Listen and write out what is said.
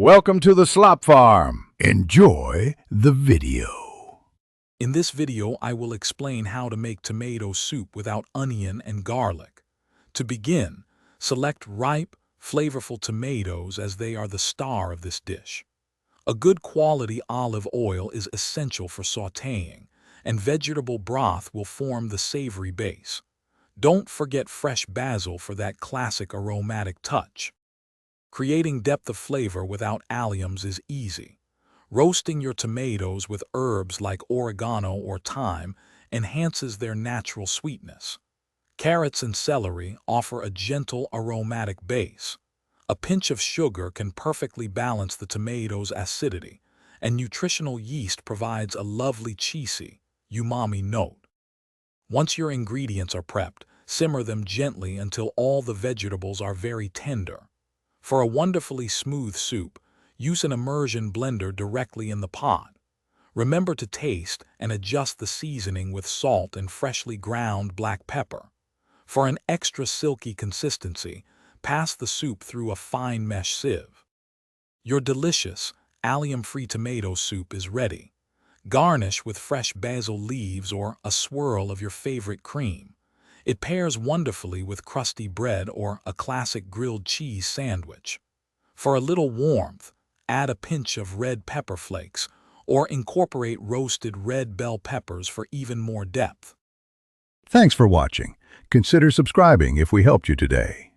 Welcome to the Slop Farm. Enjoy the video. In this video, I will explain how to make tomato soup without onion and garlic. To begin, select ripe, flavorful tomatoes as they are the star of this dish. A good quality olive oil is essential for sautéing, and vegetable broth will form the savory base. Don't forget fresh basil for that classic aromatic touch. Creating depth of flavor without alliums is easy. Roasting your tomatoes with herbs like oregano or thyme enhances their natural sweetness. Carrots and celery offer a gentle aromatic base. A pinch of sugar can perfectly balance the tomato's acidity, and nutritional yeast provides a lovely cheesy, umami note. Once your ingredients are prepped, simmer them gently until all the vegetables are very tender. For a wonderfully smooth soup, use an immersion blender directly in the pot. Remember to taste and adjust the seasoning with salt and freshly ground black pepper. For an extra silky consistency, pass the soup through a fine mesh sieve. Your delicious, allium-free tomato soup is ready. Garnish with fresh basil leaves or a swirl of your favorite cream. It pairs wonderfully with crusty bread or a classic grilled cheese sandwich. For a little warmth, add a pinch of red pepper flakes or incorporate roasted red bell peppers for even more depth. Thanks for watching. Consider subscribing if we helped you today.